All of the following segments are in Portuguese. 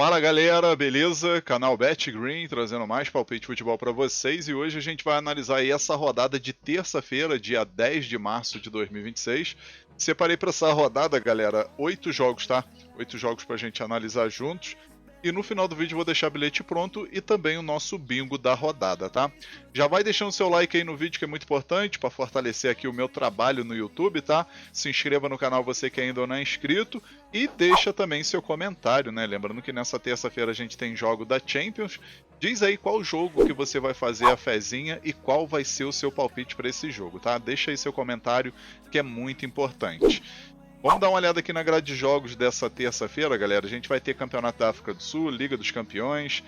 Fala galera, beleza? Canal Bet Green trazendo mais palpite de futebol para vocês e hoje a gente vai analisar aí essa rodada de terça-feira, dia 10 de março de 2026. Separei para essa rodada, galera, 8 jogos, tá? 8 jogos para a gente analisar juntos. E no final do vídeo eu vou deixar o bilhete pronto e também o nosso bingo da rodada, tá? Já vai deixando seu like aí no vídeo que é muito importante para fortalecer aqui o meu trabalho no YouTube, tá? Se inscreva no canal você que ainda não é inscrito e deixa também seu comentário, né? Lembrando que nessa terça-feira a gente tem jogo da Champions. Diz aí qual jogo que você vai fazer a fezinha e qual vai ser o seu palpite para esse jogo, tá? Deixa aí seu comentário que é muito importante. Vamos dar uma olhada aqui na grade de jogos dessa terça-feira, galera. A gente vai ter Campeonato da África do Sul, Liga dos Campeões,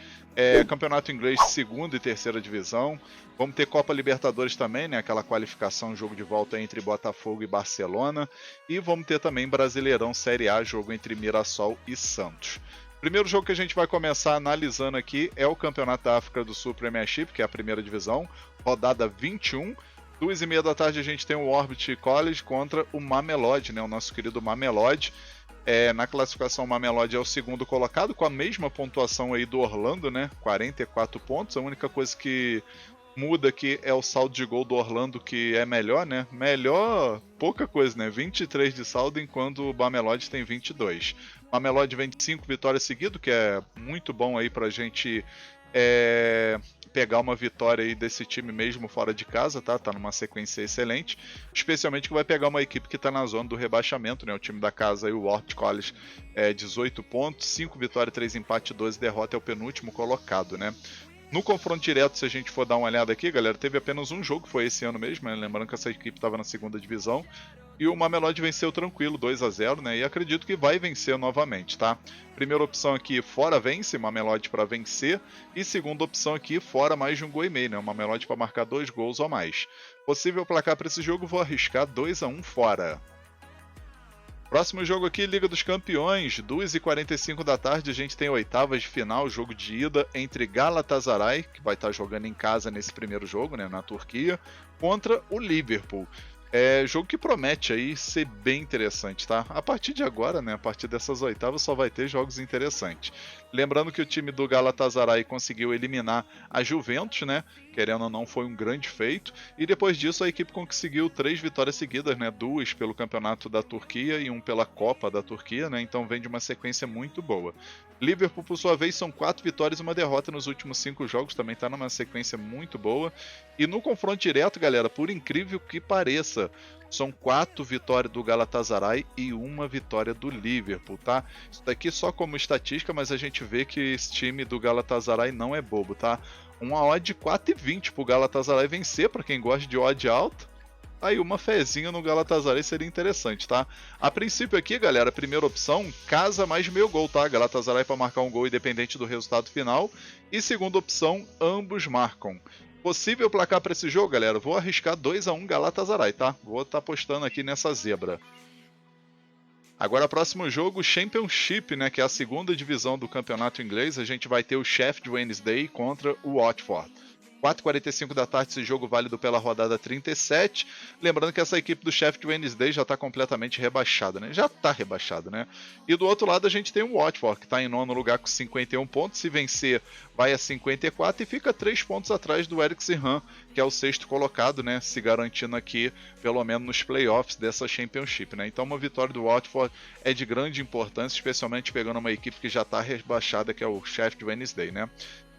Campeonato Inglês, segunda e terceira divisão. Vamos ter Copa Libertadores também, né? Aquela qualificação, jogo de volta entre Botafogo e Barcelona. E vamos ter também Brasileirão Série A, jogo entre Mirassol e Santos. Primeiro jogo que a gente vai começar analisando aqui é o Campeonato da África do Sul Premiership, que é a primeira divisão, rodada 21. 2h30 da tarde a gente tem o Orbit College contra o Mamelodi, né? O nosso querido Mamelodi. Na classificação, o Mamelodi é o segundo colocado, com a mesma pontuação aí do Orlando, né? 44 pontos. A única coisa que muda aqui é o saldo de gol do Orlando, que é melhor, né? Melhor, pouca coisa, né? 23 de saldo, enquanto o Mamelodi tem 22. O Mamelodi vem de 5 vitórias seguidas, que é muito bom aí pra gente pegar uma vitória aí desse time mesmo fora de casa, tá? Tá numa sequência excelente, especialmente que vai pegar uma equipe que tá na zona do rebaixamento, né? O time da casa aí, o Orbit College, 18 pontos, 5 vitórias, 3 empates, 12 derrotas, é o penúltimo colocado, né? No confronto direto, se a gente for dar uma olhada aqui, galera, teve apenas um jogo, foi esse ano mesmo, né? Lembrando que essa equipe estava na segunda divisão. E o Mamelodi venceu tranquilo, 2-0, né? E acredito que vai vencer novamente, tá? Primeira opção aqui, fora vence, Mamelodi para vencer. E segunda opção aqui, fora mais de um gol e meio, né? O Mamelodi para marcar 2 gols ou mais. Possível placar para esse jogo, vou arriscar 2-1 fora. Próximo jogo aqui, Liga dos Campeões, 2h45 da tarde, a gente tem oitavas de final, jogo de ida entre Galatasaray, que vai estar jogando em casa nesse primeiro jogo, né, na Turquia, contra o Liverpool. Jogo que promete aí ser bem interessante, tá? A partir de agora, né, a partir dessas oitavas só vai ter jogos interessantes. Lembrando que o time do Galatasaray conseguiu eliminar a Juventus, né? Querendo ou não, foi um grande feito. E depois disso a equipe conseguiu 3 vitórias seguidas, né? 2 pelo Campeonato da Turquia e 1 pela Copa da Turquia, né? Então vem de uma sequência muito boa. Liverpool, por sua vez, são 4 vitórias e 1 derrota nos últimos 5 jogos, também está numa sequência muito boa. E no confronto direto, galera, por incrível que pareça, são 4 vitórias do Galatasaray e 1 vitória do Liverpool, tá? Isso daqui só como estatística, mas a gente vê que esse time do Galatasaray não é bobo, tá? Uma odd de 4,20 pro Galatasaray vencer, para quem gosta de odd alta. Aí uma fezinha no Galatasaray seria interessante, tá? A princípio aqui, galera, a primeira opção, casa mais de meio gol, tá? Galatasaray para marcar um gol independente do resultado final. E segunda opção, ambos marcam. Possível placar para esse jogo, galera, vou arriscar 2-1 Galatasaray, tá? Vou estar apostando aqui nessa zebra. Agora, próximo jogo, Championship, né, que é a segunda divisão do campeonato inglês. A gente vai ter o Sheffield Wednesday contra o Watford. 4h45 da tarde, esse jogo válido pela rodada 37. Lembrando que essa equipe do Sheffield Wednesday já está completamente rebaixada, né? Já está rebaixada, né? E do outro lado a gente tem o Watford, que está em nono lugar com 51 pontos. Se vencer, vai a 54 e fica 3 pontos atrás do Eric Sirhan, que é o sexto colocado, né? Se garantindo aqui, pelo menos nos playoffs dessa Championship, né? Então uma vitória do Watford é de grande importância, especialmente pegando uma equipe que já está rebaixada, que é o Sheffield Wednesday, né?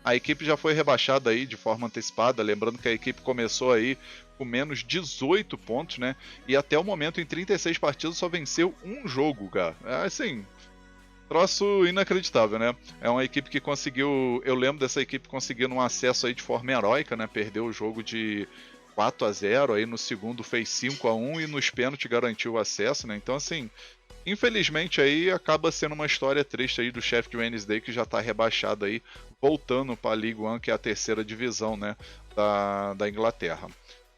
A equipe já foi rebaixada aí de forma antecipada, lembrando que a equipe começou aí com menos 18 pontos, né? E até o momento, em 36 partidas, só venceu um jogo, cara. Assim, troço inacreditável, né? É uma equipe que conseguiu... Eu lembro dessa equipe conseguindo um acesso aí de forma heróica, né? Perdeu o jogo de 4-0, aí no segundo fez 5-1 e nos pênaltis garantiu o acesso, né? Então, assim... Infelizmente aí acaba sendo uma história triste aí do Sheffield Wednesday, que já está rebaixado aí, voltando para a League One, que é a terceira divisão, né, da Inglaterra.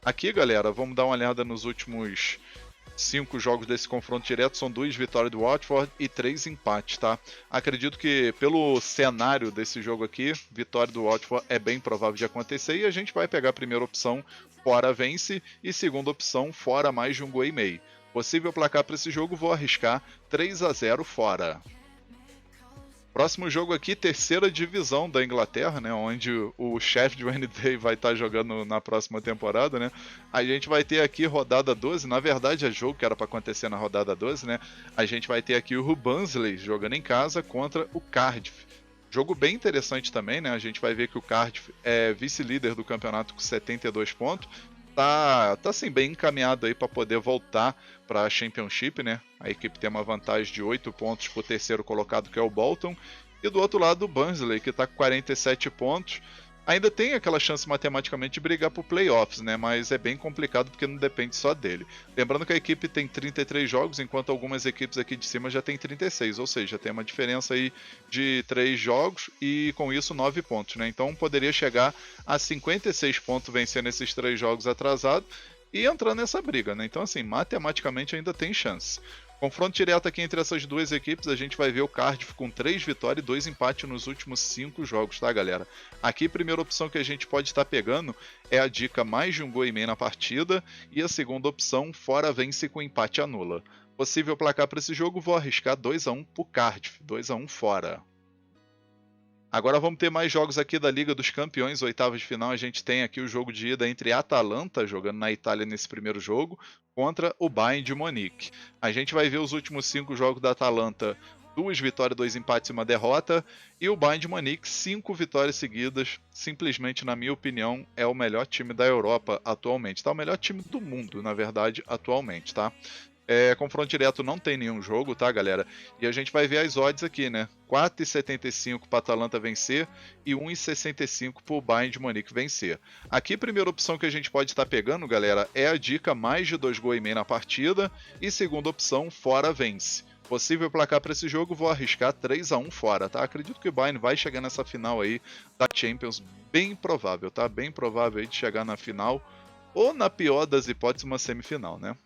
Aqui, galera, vamos dar uma olhada nos últimos 5 jogos desse confronto direto, são 2 vitórias do Watford e 3 empates, tá? Acredito que pelo cenário desse jogo aqui, vitória do Watford é bem provável de acontecer e a gente vai pegar a primeira opção, fora vence, e segunda opção, fora mais de um gol e meio. Possível placar para esse jogo, vou arriscar 3-0 fora. Próximo jogo aqui, terceira divisão da Inglaterra, né, onde o Sheffield Wednesday vai estar jogando na próxima temporada, né. A gente vai ter aqui rodada 12, na verdade é jogo que era para acontecer na rodada 12, né. A gente vai ter aqui o Barnsley jogando em casa contra o Cardiff. Jogo bem interessante também, né. A gente vai ver que o Cardiff é vice-líder do campeonato com 72 pontos. Tá assim, bem encaminhado aí para poder voltar para a Championship, né? A equipe tem uma vantagem de 8 pontos para o terceiro colocado, que é o Bolton. E do outro lado, o Barnsley, que está com 47 pontos. Ainda tem aquela chance matematicamente de brigar por playoffs, né? Mas é bem complicado porque não depende só dele. Lembrando que a equipe tem 33 jogos, enquanto algumas equipes aqui de cima já tem 36, ou seja, tem uma diferença aí de 3 jogos e com isso 9 pontos, né? Então poderia chegar a 56 pontos vencendo esses 3 jogos atrasados e entrar nessa briga, né? Então assim, matematicamente ainda tem chance. Confronto direto aqui entre essas duas equipes, a gente vai ver o Cardiff com 3 vitórias e 2 empates nos últimos 5 jogos, tá, galera? Aqui, a primeira opção que a gente pode estar pegando é a dica mais de 1,5 gols na partida, e a segunda opção, fora vence com empate anula. Possível placar para esse jogo, vou arriscar 2-1 pro Cardiff, 2-1 fora. Agora vamos ter mais jogos aqui da Liga dos Campeões, oitavas de final. A gente tem aqui o jogo de ida entre a Atalanta, jogando na Itália nesse primeiro jogo, contra o Bayern de Munique. A gente vai ver os últimos 5 jogos da Atalanta, 2 vitórias, 2 empates e 1 derrota. E o Bayern de Munique, 5 vitórias seguidas. Simplesmente, na minha opinião, é o melhor time da Europa atualmente. Tá? O melhor time do mundo, na verdade, atualmente, tá? Confronto direto não tem nenhum jogo, tá, galera? E a gente vai ver as odds aqui, né? 4,75 para Atalanta vencer e 1,65 para o Bayern de Munique vencer. Aqui, a primeira opção que a gente pode estar pegando, galera, é a dica mais de 2,5 gols na partida. E segunda opção, fora vence. Possível placar para esse jogo, vou arriscar 3-1 fora, tá? Acredito que o Bayern vai chegar nessa final aí da Champions, bem provável, tá? Bem provável aí de chegar na final, ou na pior das hipóteses, uma semifinal, né?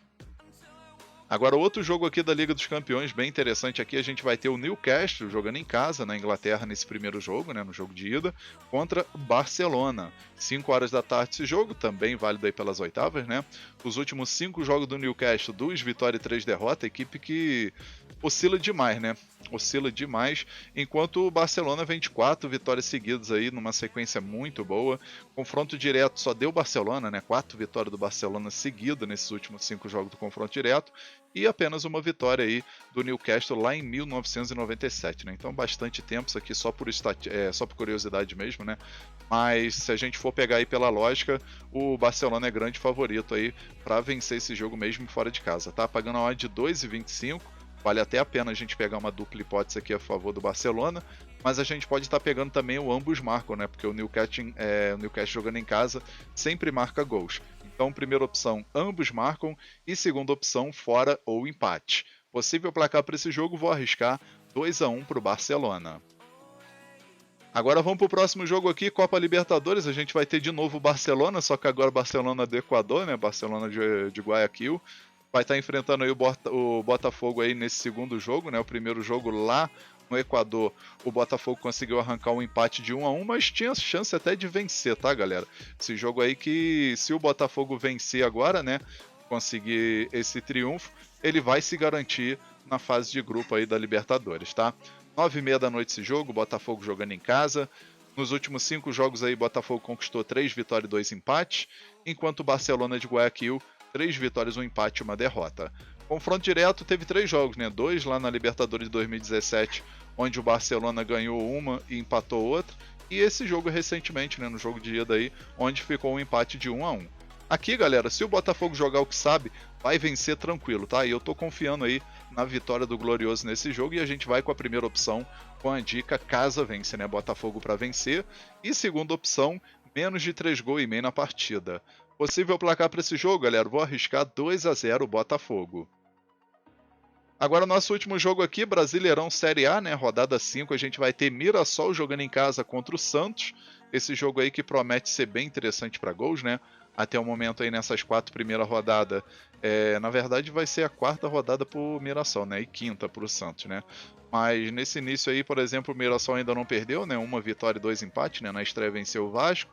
Agora, outro jogo aqui da Liga dos Campeões, bem interessante aqui, a gente vai ter o Newcastle jogando em casa, na Inglaterra, nesse primeiro jogo, né, no jogo de ida, contra o Barcelona. 5 horas da tarde esse jogo, também válido aí pelas oitavas, né? Os últimos 5 jogos do Newcastle, 2 vitórias e 3 derrotas, equipe que oscila demais, né? Oscila demais, enquanto o Barcelona vem de 4 vitórias seguidas aí, numa sequência muito boa. Confronto direto só deu Barcelona, né? 4 vitórias do Barcelona seguida nesses últimos 5 jogos do confronto direto, e apenas uma vitória aí do Newcastle lá em 1997, né? Então bastante tempo, isso aqui só por curiosidade mesmo, né? Mas se a gente for pegar aí pela lógica, o Barcelona é grande favorito aí para vencer esse jogo mesmo fora de casa, tá? Pagando a odd de 2,25, vale até a pena a gente pegar uma dupla hipótese aqui a favor do Barcelona, mas a gente pode estar pegando também o ambos marcam, né? Porque o Newcastle jogando em casa sempre marca gols. Então, primeira opção, ambos marcam, e segunda opção, fora ou empate. Possível placar para esse jogo, vou arriscar 2-1 para o Barcelona. Agora vamos para o próximo jogo aqui, Copa Libertadores. A gente vai ter de novo o Barcelona, só que agora Barcelona do Equador, né? Barcelona de Guayaquil. Vai estar enfrentando aí o Botafogo aí nesse segundo jogo, né? O primeiro jogo lá no Equador, o Botafogo conseguiu arrancar um empate de 1-1, mas tinha chance até de vencer, tá, galera? Esse jogo aí que, se o Botafogo vencer agora, né, conseguir esse triunfo, ele vai se garantir na fase de grupo aí da Libertadores, tá? 9h30 da noite esse jogo, Botafogo jogando em casa. Nos últimos 5 jogos aí, Botafogo conquistou 3 vitórias e 2 empates, enquanto o Barcelona de Guayaquil, 3 vitórias, 1 empate e 1 derrota. Confronto direto teve 3 jogos, né? 2 lá na Libertadores de 2017, onde o Barcelona ganhou uma e empatou outra. E esse jogo recentemente, né? No jogo de ida aí, onde ficou um empate de 1-1. Aqui, galera, se o Botafogo jogar o que sabe, vai vencer tranquilo, tá? E eu tô confiando aí na vitória do Glorioso nesse jogo, e a gente vai com a primeira opção, com a dica casa vence, né? Botafogo para vencer. E segunda opção, menos de 3,5 gols na partida. Possível placar para esse jogo, galera, vou arriscar 2-0 Botafogo. Agora, nosso último jogo aqui, Brasileirão Série A, né? Rodada 5, a gente vai ter Mirassol jogando em casa contra o Santos. Esse jogo aí que promete ser bem interessante para gols, né? Até o momento aí nessas 4 primeiras rodadas. Na verdade, vai ser a 4ª rodada para o Mirassol, né? E 5ª para o Santos, né? Mas nesse início aí, por exemplo, o Mirassol ainda não perdeu, né? 1 vitória e 2 empates, né? Na estreia venceu o Vasco.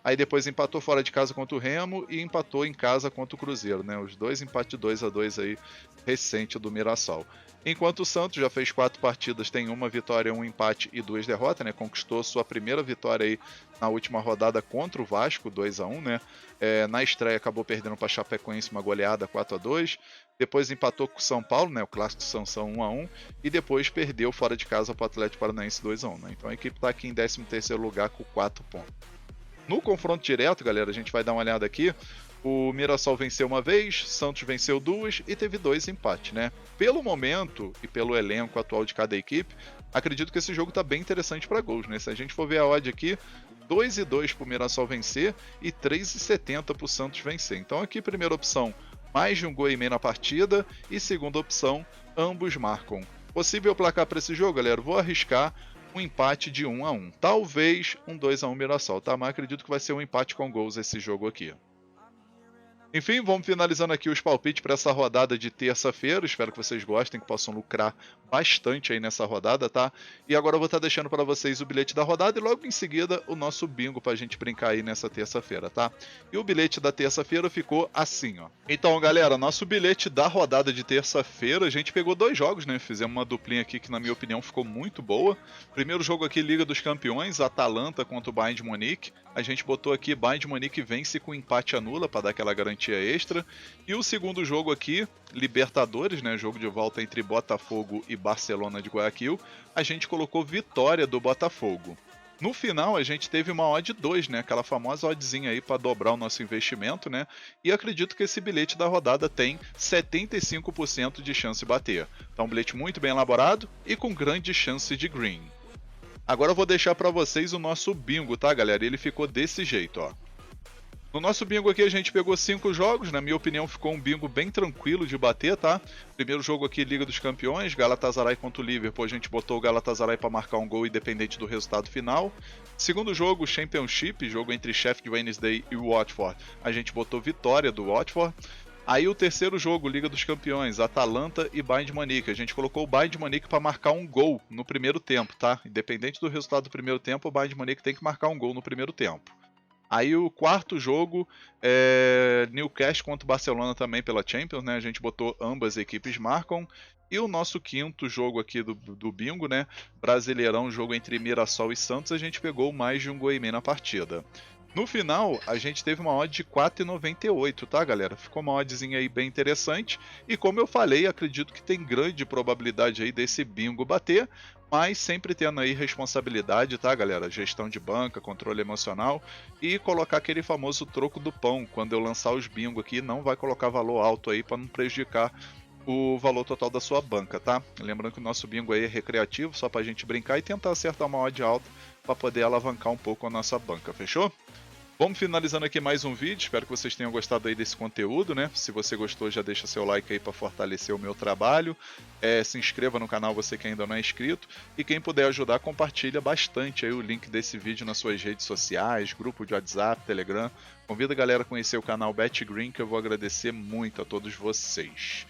Aí depois empatou fora de casa contra o Remo e empatou em casa contra o Cruzeiro, né? Os dois empates 2-2 aí, recente do Mirassol. Enquanto o Santos já fez 4 partidas, tem uma vitória, um empate e 2 derrotas, né? Conquistou sua primeira vitória aí na última rodada contra o Vasco, 2-1, né? Na estreia acabou perdendo para a Chapecoense uma goleada 4-2. Depois empatou com o São Paulo, né? O clássico Sansão 1-1. E depois perdeu fora de casa para o Atlético Paranaense 2-1, né? Então a equipe está aqui em 13º lugar com 4 pontos. No confronto direto, galera, a gente vai dar uma olhada aqui. O Mirassol venceu uma vez, Santos venceu 2 e teve 2 empates, né? Pelo momento e pelo elenco atual de cada equipe, acredito que esse jogo tá bem interessante para gols, né? Se a gente for ver a odd aqui, 2,2 pro Mirassol vencer e 3,70 pro Santos vencer. Então aqui, primeira opção, mais de um gol e meio na partida, e segunda opção, ambos marcam. Possível placar para esse jogo, galera? Vou arriscar um empate de 1-1. Talvez um 2-1 Mirassol, tá? Mas acredito que vai ser um empate com gols esse jogo aqui. Enfim, vamos finalizando aqui os palpites para essa rodada de terça-feira. Espero que vocês gostem, que possam lucrar bastante aí nessa rodada, tá? E agora eu vou estar deixando para vocês o bilhete da rodada e logo em seguida o nosso bingo para a gente brincar aí nessa terça-feira, tá? E o bilhete da terça-feira ficou assim, ó. Então, galera, nosso bilhete da rodada de terça-feira, a gente pegou 2 jogos, né? Fizemos uma duplinha aqui que, na minha opinião, ficou muito boa. Primeiro jogo aqui, Liga dos Campeões, Atalanta contra o Bayern de Munique. A gente botou aqui, Bayern de Munique vence com empate anula para dar aquela garantia extra. E o segundo jogo aqui, Libertadores, né, jogo de volta entre Botafogo e Barcelona de Guayaquil, a gente colocou vitória do Botafogo. No final a gente teve uma odd 2, né, aquela famosa oddzinha aí para dobrar o nosso investimento, né? E acredito que esse bilhete da rodada tem 75% de chance de bater. Então um bilhete muito bem elaborado e com grande chance de green. Agora eu vou deixar para vocês o nosso bingo, tá, galera? Ele ficou desse jeito, ó. No nosso bingo aqui a gente pegou 5 jogos, na minha opinião ficou um bingo bem tranquilo de bater, tá? Primeiro jogo aqui, Liga dos Campeões, Galatasaray contra o Liverpool, a gente botou o Galatasaray para marcar um gol independente do resultado final. Segundo jogo, Championship, jogo entre Sheffield Wednesday e Watford, a gente botou vitória do Watford. Aí o terceiro jogo, Liga dos Campeões, Atalanta e Bayern de Munique. A gente colocou o Bayern de Munique para marcar um gol no primeiro tempo, tá? Independente do resultado do primeiro tempo, o Bayern de Munique tem que marcar um gol no primeiro tempo. Aí o quarto jogo é Newcastle contra o Barcelona também pela Champions, né? A gente botou ambas equipes marcam. E o nosso quinto jogo aqui do bingo, né? Brasileirão, jogo entre Mirassol e Santos, a gente pegou mais de um gol e meio na partida. No final, a gente teve uma odd de 4,98, tá, galera? Ficou uma oddzinha aí bem interessante. E como eu falei, acredito que tem grande probabilidade aí desse bingo bater, mas sempre tendo aí responsabilidade, tá, galera? Gestão de banca, controle emocional e colocar aquele famoso troco do pão. Quando eu lançar os bingo aqui, não vai colocar valor alto aí para não prejudicar o valor total da sua banca, tá? Lembrando que o nosso bingo aí é recreativo, só pra gente brincar e tentar acertar uma odd alta para poder alavancar um pouco a nossa banca, fechou? Vamos finalizando aqui mais um vídeo, espero que vocês tenham gostado aí desse conteúdo, né? Se você gostou, já deixa seu like aí para fortalecer o meu trabalho. Se inscreva no canal, você que ainda não é inscrito. E quem puder ajudar, compartilha bastante aí o link desse vídeo nas suas redes sociais, grupo de WhatsApp, Telegram. Convida a galera a conhecer o canal BetGreen, que eu vou agradecer muito a todos vocês.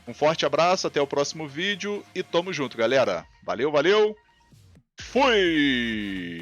Um forte abraço, até o próximo vídeo e tamo junto, galera. Valeu, valeu! Fui!